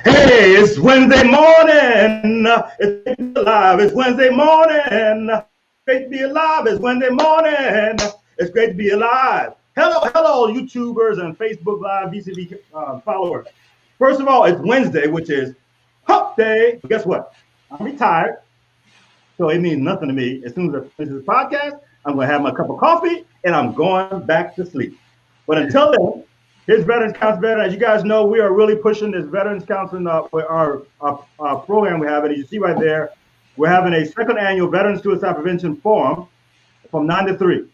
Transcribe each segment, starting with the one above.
Hey, it's Wednesday morning. It's great to be alive. It's Wednesday morning. Great to be alive. It's Wednesday morning. It's great to be alive. Hello, YouTubers and Facebook Live VCB followers. First of all, it's Wednesday, which is Hump Day. But guess what? I'm retired, so it means nothing to me. As soon as I finish this podcast, I'm going to have my cup of coffee and I'm going back to sleep. But until then, here's Veterans Council Veteran. As you guys know, we are really pushing this Veterans Council our program we have. And as you see right there, we're having a second annual Veterans Suicide Prevention Forum from 9 to 3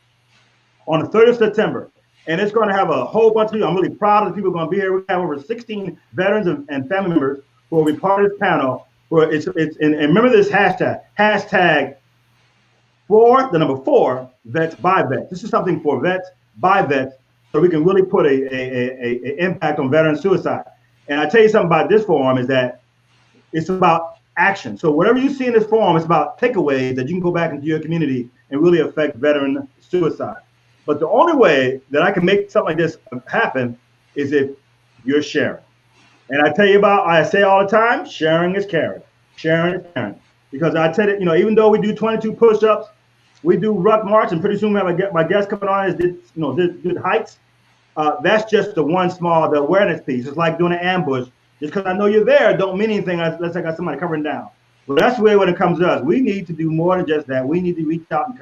on the 3rd of September. And it's going to have a whole bunch of people. I'm really proud of the people going to be here. We have over 16 veterans and family members who will be part of this panel. Where and remember this hashtag for the number 4 vets by vets. This is something for vets by vets, so we can really put a impact on veteran suicide. And I tell you something about this forum is that it's about action. So whatever you see in this forum, it's about takeaways that you can go back into your community and really affect veteran suicide. But the only way that I can make something like this happen is if you're sharing. And I say all the time, sharing is caring. Sharing is caring. Because I tell you, even though we do 22 push-ups, we do ruck march, and pretty soon we have my guest coming on did hikes. That's just the awareness piece. It's like doing an ambush. Just because I know you're there don't mean anything unless I got somebody covering down. But that's the way when it comes to us. We need to do more than just that. We need to reach out and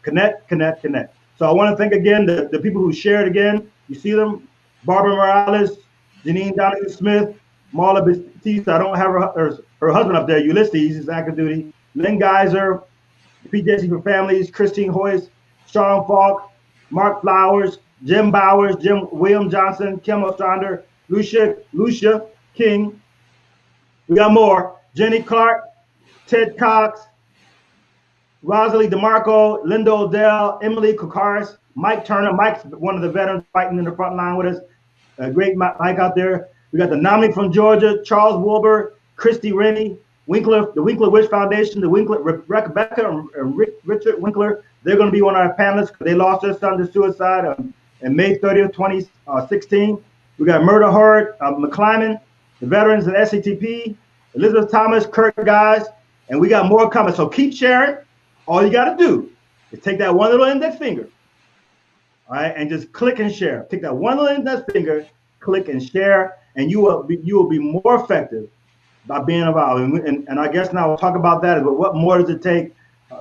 connect. So I want to thank again the people who shared again. You see them, Barbara Morales, Janine Donahue Smith, Marla Batista. I don't have her husband up there, Ulysses, is active duty. Lynn Geyser, PJC for Families, Christine Hoyce, Sean Falk, Mark Flowers, Jim Bowers, William Johnson, Kim Ostrander, Lucia King. We got more. Jenny Clark, Ted Cox, Rosalie DeMarco, Linda Odell, Emily Kokaris, Mike Turner. Mike's one of the veterans fighting in the front line with us. A great Mike out there. We got the nominee from Georgia, Charles Wilbur, Christy Rennie, the Winkler Wish Foundation, Rebecca and Richard Winkler. They're going to be one of our panelists because they lost their son to suicide on May 30th, 2016. We got Murder Horde, McClyman, the veterans of SCTP, Elizabeth Thomas, Kurt Guys, and we got more coming. So keep sharing. All you got to do is take that one little index finger, all right, and just click and share. Take that one little index finger, click and share, and you will be more effective by being involved. And I guess now we'll talk about that. But what more does it take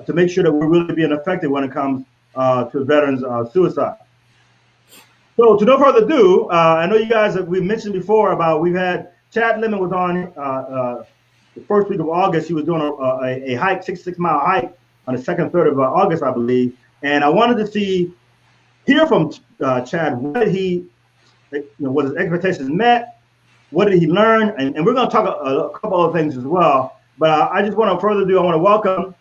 to make sure that we're really being effective when it comes to veterans suicide? So to no further ado, I know you guys we mentioned before about we've had Chad Lemon was on the first week of August. He was doing a hike, 66-mile hike on the 2nd, 3rd of August, I believe. And I wanted to hear from Chad. What did he, what his expectations met? What did he learn? And we're going to talk a couple other things as well. But I just want to further ado, I want to welcome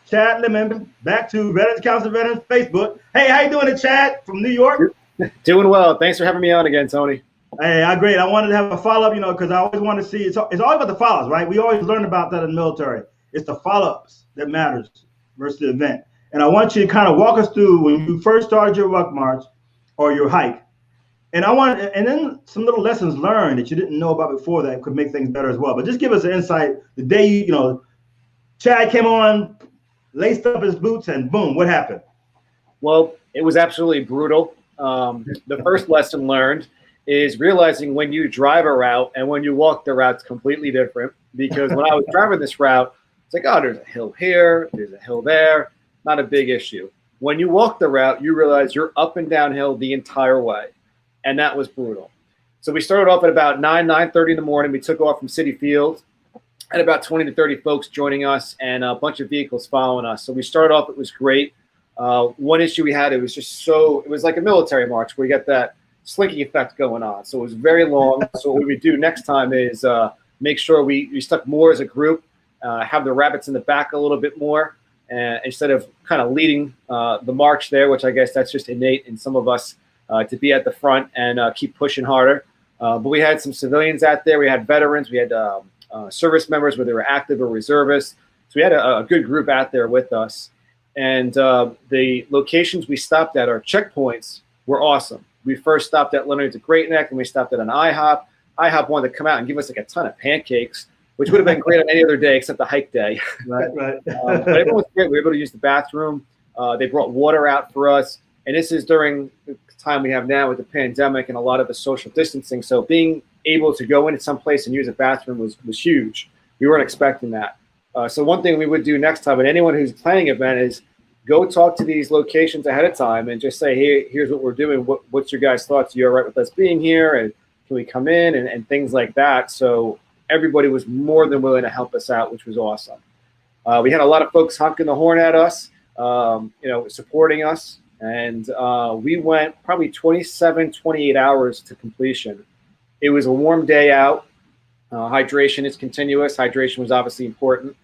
Chad Lemon back to Veterans Council Veterans Facebook. Hey, how you doing, Chad from New York? Doing well. Thanks for having me on again, Tony. Hey, great. I wanted to have a follow-up, because I always want to see, it's all about the follow-ups, right? We always learn about that in the military. It's the follow-ups that matters versus the event. And I want you to kind of walk us through when you first started your ruck march or your hike. And then some little lessons learned that you didn't know about before that could make things better as well. But just give us an insight. The day, Chad came on, laced up his boots, and boom, what happened? Well, it was absolutely brutal. The first lesson learned is realizing when you drive a route and when you walk the route's completely different. Because when I was driving this route, it's like, oh, there's a hill here, there's a hill there, not a big issue. When you walk the route, you realize you're up and downhill the entire way. And that was brutal. So we started off at about 9:30 in the morning. We took off from Citi Field, had about 20 to 30 folks joining us and a bunch of vehicles following us. So we started off, it was great. One issue we had, it was like a military march where you get that slinking effect going on. So it was very long. So what we do next time is make sure we stuck more as a group, have the rabbits in the back a little bit more, instead of kind of leading the march there, which I guess that's just innate in some of us. To be at the front and keep pushing harder. But we had some civilians out there. We had veterans. We had service members, whether they were active or reservists. So we had a good group out there with us. And the locations we stopped at, our checkpoints, were awesome. We first stopped at Leonard's at Great Neck, and we stopped at an IHOP. IHOP wanted to come out and give us like a ton of pancakes, which would have been great on any other day except the hike day. Right, right. But everyone was great. We were able to use the bathroom. They brought water out for us. And this is during the time we have now with the pandemic and a lot of the social distancing. So being able to go into some place and use a bathroom was huge. We weren't expecting that. So one thing we would do next time, and anyone who's planning an event, is go talk to these locations ahead of time and just say, hey, here's what we're doing. What's your guys' thoughts? Are you all right with us being here? And can we come in and things like that? So everybody was more than willing to help us out, which was awesome. We had a lot of folks honking the horn at us, supporting us. And we went probably 27, 28 hours to completion. It was a warm day out. Hydration is continuous. Hydration was obviously important.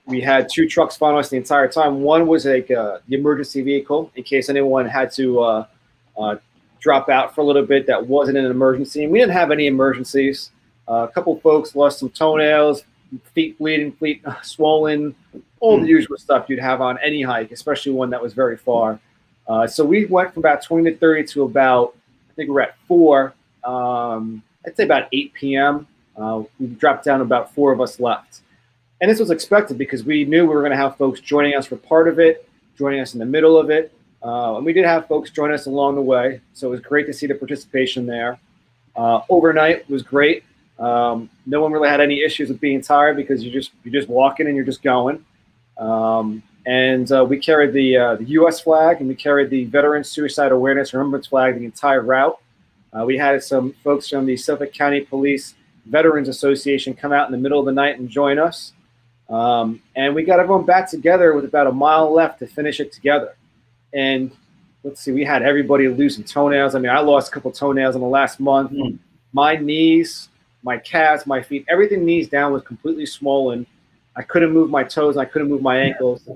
We had 2 trucks following us the entire time. One was like the emergency vehicle in case anyone had to drop out for a little bit that wasn't an emergency. And we didn't have any emergencies. A couple folks lost some toenails, feet bleeding, feet swollen, all the usual stuff you'd have on any hike, especially one that was very far. So we went from about 20 to 30 to about, I think we're at 4. I'd say about 8 p.m. We dropped down, about 4 of us left. And this was expected because we knew we were going to have folks joining us for part of it, joining us in the middle of it. And we did have folks join us along the way. So it was great to see the participation there. Overnight was great. No one really had any issues with being tired because you're just walking and you're just going. And we carried the U.S. flag, and we carried the Veteran Suicide Awareness Remembrance flag the entire route. We had some folks from the Suffolk County Police Veterans Association come out in the middle of the night and join us. And we got everyone back together with about a mile left to finish it together. And let's see, we had everybody losing toenails. I mean, I lost a couple toenails in the last month. My knees, my calves, my feet, everything knees down was completely swollen. I couldn't move my toes, and I couldn't move my ankles.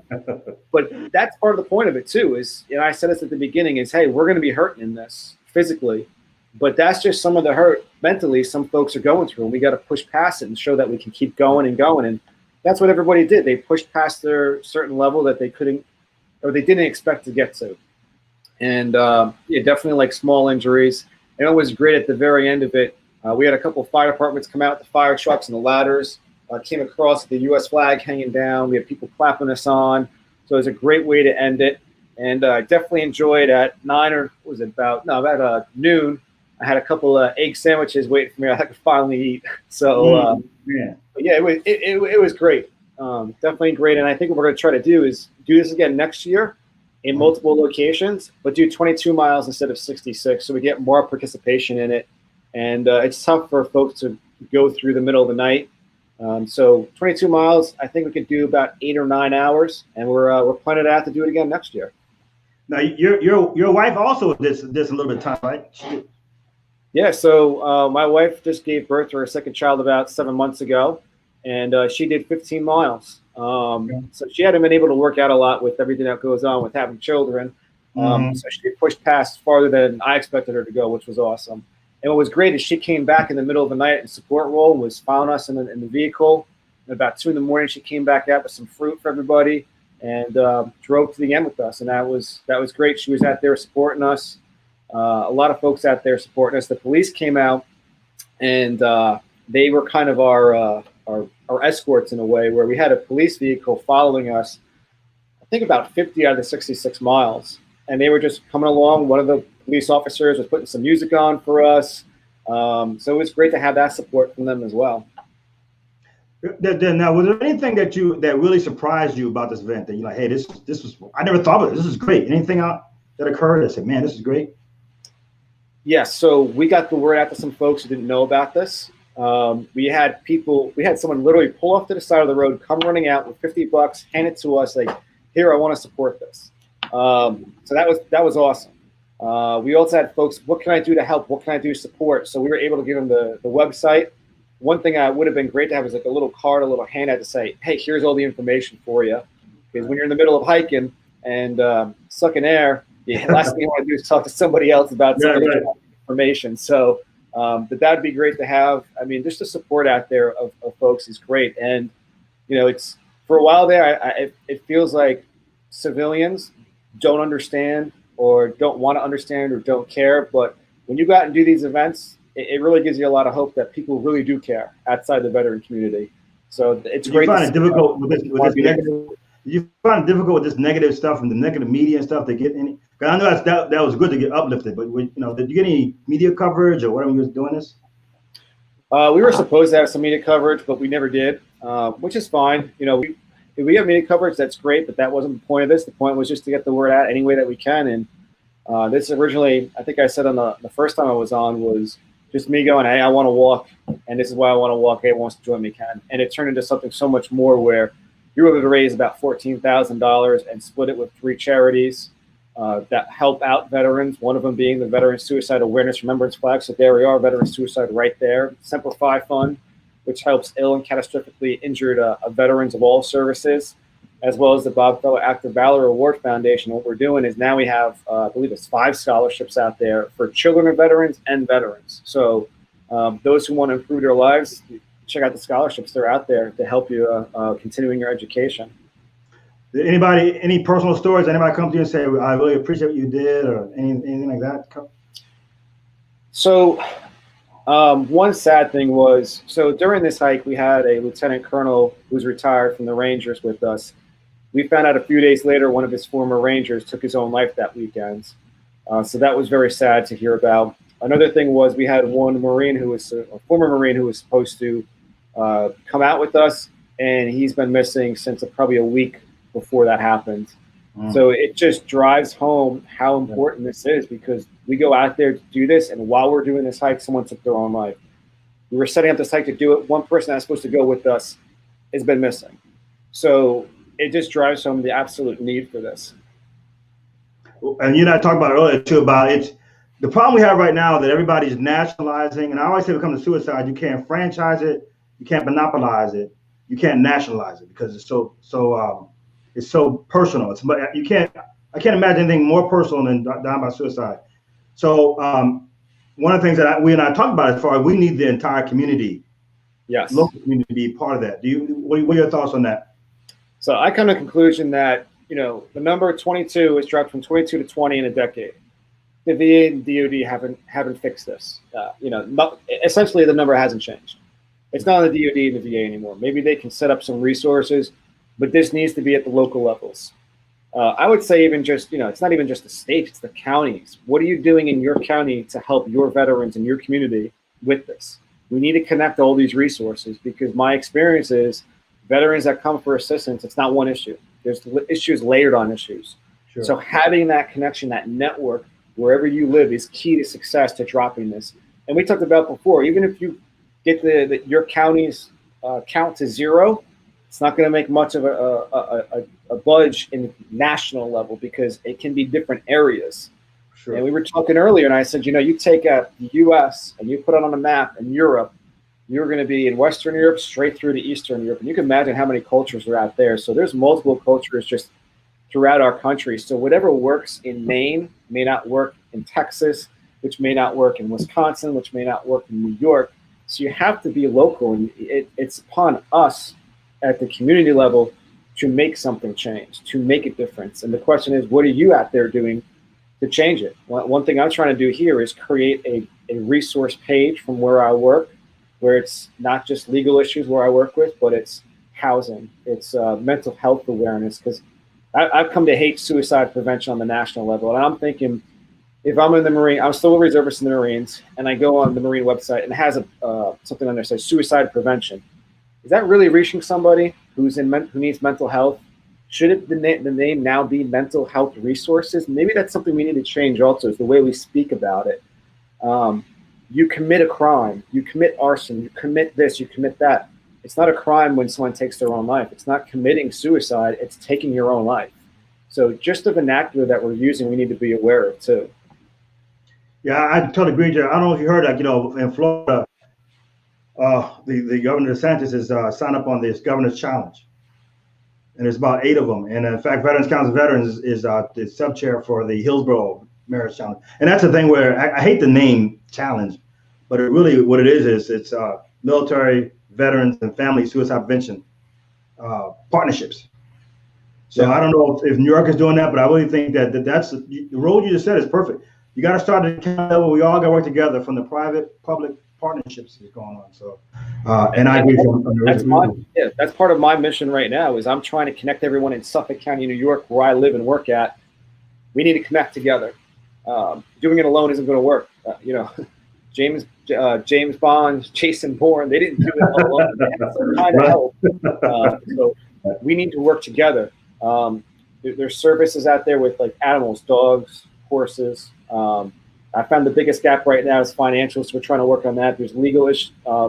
But that's part of the point of it too, is, I said this at the beginning, is, hey, we're going to be hurting in this physically, but that's just some of the hurt mentally some folks are going through, and we got to push past it and show that we can keep going and going. And that's what everybody did. They pushed past their certain level that they couldn't, or they didn't expect to get to. And definitely like small injuries. And it was great at the very end of it. We had a couple of fire departments come out, the fire trucks and the ladders. Came across the U.S. flag hanging down. We had people clapping us on. So it was a great way to end it. And I definitely enjoyed at 9 or was it about noon. I had a couple of egg sandwiches waiting for me. I could finally eat. So it was great. Definitely great. And I think what we're going to try to do is do this again next year in multiple locations, but do 22 miles instead of 66, so we get more participation in it. And it's tough for folks to go through the middle of the night. So 22 miles, I think we could do about 8 or 9 hours, and we're planning out to do it again next year. Now, your wife also did this a little bit of time, right? Yeah. So my wife just gave birth to her second child about 7 months ago, and she did 15 miles. So she hadn't been able to work out a lot with everything that goes on with having children. So she pushed past farther than I expected her to go, which was awesome. And what was great is she came back in the middle of the night in support role, was following us in the vehicle. And about 2 a.m, she came back out with some fruit for everybody and drove to the end with us. And that was great. She was out there supporting us. A lot of folks out there supporting us. The police came out, and they were kind of our escorts in a way, where we had a police vehicle following us, I think about 50 out of the 66 miles. And they were just coming along. One of the police officers was putting some music on for us. So it was great to have that support from them as well. Now, was there anything that really surprised you about this event that you're like, hey, this was, I never thought of it. This is great. Anything that occurred that said, man, this is great? Yes. So we got the word out to some folks who didn't know about this. We had someone literally pull off to the side of the road, come running out with $50, hand it to us, like, here, I want to support this. So that was awesome. We also had folks, what can I do to help? What can I do to support? So we were able to give them the website. One thing I would have been great to have is like a little card, a little handout to say, hey, here's all the information for you. Because when you're in the middle of hiking and sucking air, the last thing you want to do is talk to somebody else about some information. So that'd be great to have. I mean, just the support out there of folks is great. And, it's for a while there, it feels like civilians don't understand or don't want to understand or don't care. But when you go out and do these events, it really gives you a lot of hope that people really do care outside the veteran community. So it's Did you great to find it see difficult with this that. negative? Did you find it difficult with this negative stuff from the negative media and stuff to get any? Because I know that was good to get uplifted, but did you get any media coverage or whatever you was doing this? We were supposed to have some media coverage, but we never did, which is fine. If we have media coverage, that's great, but that wasn't the point of this. The point was just to get the word out any way that we can. And this originally, I think I said on the first time I was on, was just me going, hey, I want to walk, and this is why I want to walk. Hey, wants to join me, can. And it turned into something so much more where we were able to raise about $14,000 and split it with 3 charities that help out veterans, one of them being the Veteran Suicide Awareness Remembrance Flag. So there we are, veteran suicide right there. Simplify Fund, which helps ill and catastrophically injured veterans of all services, as well as the Bob Feller Active Valor Award Foundation. What we're doing is now we have, I believe it's 5 scholarships out there for children of veterans and veterans. So those who want to improve their lives, check out the scholarships. They're out there to help you continuing your education. Did any personal stories? Anybody come to you and say, I really appreciate what you did, or anything like that? So one sad thing was, so during this hike, we had a lieutenant colonel who's retired from the Rangers with us. We found out a few days later, one of his former Rangers took his own life that weekend. So that was very sad to hear about. Another thing was we had one Marine who was a former Marine who was supposed to come out with us, and he's been missing since probably a week before that happened. So it just drives home how important this is, because we go out there to do this, and while we're doing this hike, someone took their own life. We were setting up this hike to do it. One person that's supposed to go with us has been missing. So it just drives home the absolute need for this. And you and I talked about it earlier too, about it. The problem we have right now that everybody's nationalizing, and I always say when it comes to suicide, you can't franchise it, you can't monopolize it, you can't nationalize it, because it's so personal. I can't imagine anything more personal than dying by suicide. So one of the things that we and I talked about as far as we need the entire community, yes, local community to be part of that. What are your thoughts on that? So I come to the conclusion that, the number 22 has dropped from 22 to 20 in a decade. The VA and DoD haven't fixed this. Essentially the number hasn't changed. It's not the DoD and the VA anymore. Maybe they can set up some resources, but this needs to be at the local levels. I would say even just, it's not even just the states, it's the counties. What are you doing in your county to help your veterans in your community with this? We need to connect all these resources, because my experience is veterans that come for assistance, it's not one issue. There's issues layered on issues. Sure. So having that connection, that network, wherever you live is key to success to dropping this. And we talked about before, even if you get your county's count to 0, it's not going to make much of a budge in national level, because it can be different areas. Sure. And we were talking earlier, and I said, you take the U.S. and you put it on a map in Europe, you're going to be in Western Europe straight through to Eastern Europe. And you can imagine how many cultures are out there. So there's multiple cultures just throughout our country. So whatever works in Maine may not work in Texas, which may not work in Wisconsin, which may not work in New York. So you have to be local, and it's upon us at the community level to make something change, to make a difference. And the question is, what are you out there doing to change it? One thing I'm trying to do here is create a resource page from where I work, where it's not just legal issues where I work with, but it's housing, it's mental health awareness, because I've come to hate suicide prevention on the national level. And I'm thinking, if I'm in the Marine, I'm still a reservist in the Marines, and I go on the Marine website and it has something on there that says suicide prevention. Is that really reaching somebody who needs mental health? Should the name now be mental health resources? Maybe that's something we need to change also, is the way we speak about it. You commit a crime, you commit arson, you commit this, you commit that. It's not a crime when someone takes their own life. It's not committing suicide, it's taking your own life. So just the vernacular that we're using, we need to be aware of too. Yeah, I totally agree, Jerry. I don't know if you heard that, in Florida, the Governor DeSantis has signed up on this Governor's Challenge. And there's about 8 of them. And in fact, Veterans Council of Veterans is the sub-chair for the Hillsborough Marriage Challenge. And that's the thing where I hate the name challenge, but what it is it's military, veterans, and family suicide prevention partnerships. So yeah. I don't know if New York is doing that, but I really think that's the road you just said is perfect. you got to start at the county level. We all got to work together from the private public partnerships that's going on. So, and I agree with you. That's part of my mission right now. Is I'm trying to connect everyone in Suffolk County, New York, where I live and work at. We need to connect together. Doing it alone isn't going to work. James Bond, Jason Bourne, they didn't do it alone. They had some kind of help. So we need to work together. There's services out there with like animals, dogs, horses. I found the biggest gap right now is financial, so we're trying to work on that. There's legal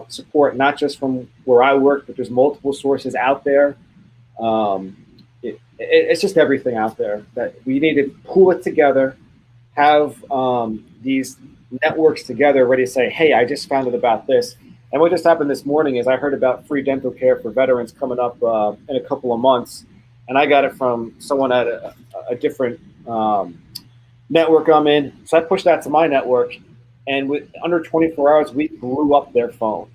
support, not just from where I work, but there's multiple sources out there. It's just everything out there that we need to pull it together, have these networks together ready to say, hey, I just found out about this. And what just happened this morning is I heard about free dental care for veterans coming up in a couple of months. And I got it from someone at a different network I'm in. So I pushed that to my network. And with under 24 hours, we blew up their phone.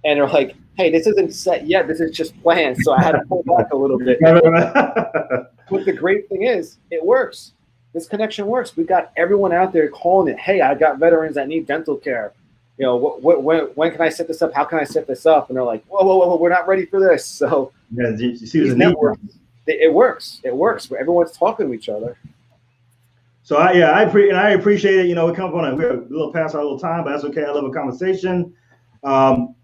And they're like, hey, this isn't set yet. This is just planned. So I had to pull back a little bit. But the great thing is, it works. This connection works. We've got everyone out there calling it, hey, I got veterans that need dental care. When can I set this up? How can I set this up? And they're like, whoa, we're not ready for this. So yeah, you see the network. It works. It works. Everyone's talking to each other. So I appreciate it. We come up we're a little past our little time, but that's okay. I love a conversation. And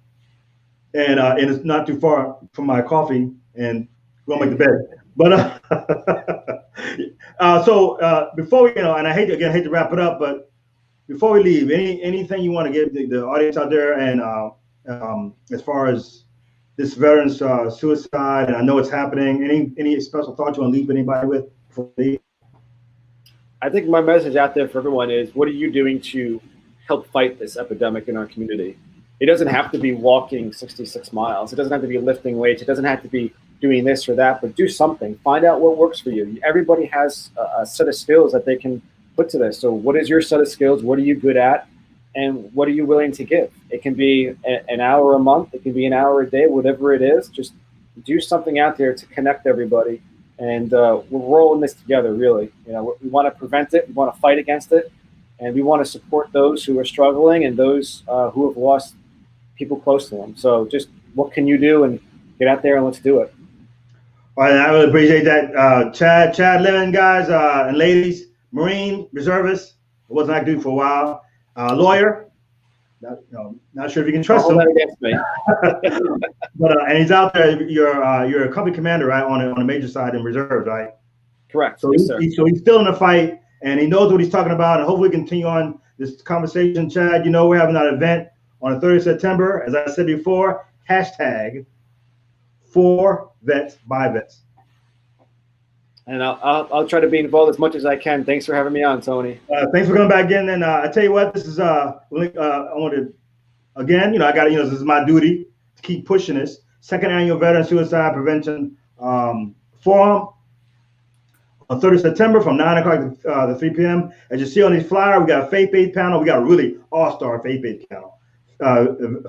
it's not too far from my coffee, and we'll make the bed. But so before we, and I hate to wrap it up, but before we leave, anything you want to give the audience out there, and as far as this veterans suicide, and I know it's happening. Any special thoughts you want to leave anybody with before we leave? I think my message out there for everyone is, what are you doing to help fight this epidemic in our community? It doesn't have to be walking 66 miles. It doesn't have to be lifting weights. It doesn't have to be doing this or that, but do something. Find out what works for you. Everybody has a set of skills that they can put to this. So what is your set of skills? What are you good at? And what are you willing to give? It can be an hour a month. It can be an hour a day, whatever it is. Just do something out there to connect everybody. And we're rolling this together, really. We want to prevent it. We want to fight against it. And we want to support those who are struggling and those who have lost people close to them. So just what can you do? And get out there and let's do it. All right, I really appreciate that. Chad Lemon, guys and ladies, Marine, reservist, wasn't active for a while. Lawyer, not sure if you can trust him. That against me. But and he's out there. You're a company commander, right, on a major side in reserves, right? Correct. So, yes, sir. He's still in the fight, and he knows what he's talking about. And hopefully, we continue on this conversation. Chad, we're having that event on the 30th of September, as I said before. # for vets by vets. And I'll try to be involved as much as I can. Thanks for having me on, Tony. Thanks for coming back in. And I tell you what, this is I want to again, I got this is my duty to keep pushing this. Second annual Veteran Suicide Prevention Forum on 30th September from 9 o'clock to 3 p.m. As you see on these flyers, we got a faith-based panel. We got a really all-star faith-based panel.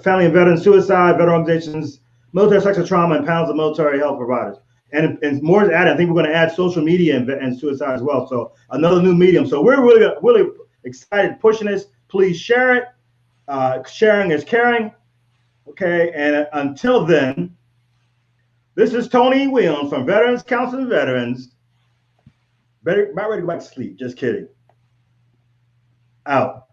Family and veteran suicide, veteran organizations, military sexual trauma, and panels of military health providers. And more is added. I think we're going to add social media and suicide as well. So another new medium. So we're really excited pushing this. Please share it. Sharing is caring. Okay. And until then, this is Tony Williams from Veterans Council of Veterans. About ready to go back to sleep. Just kidding. Out.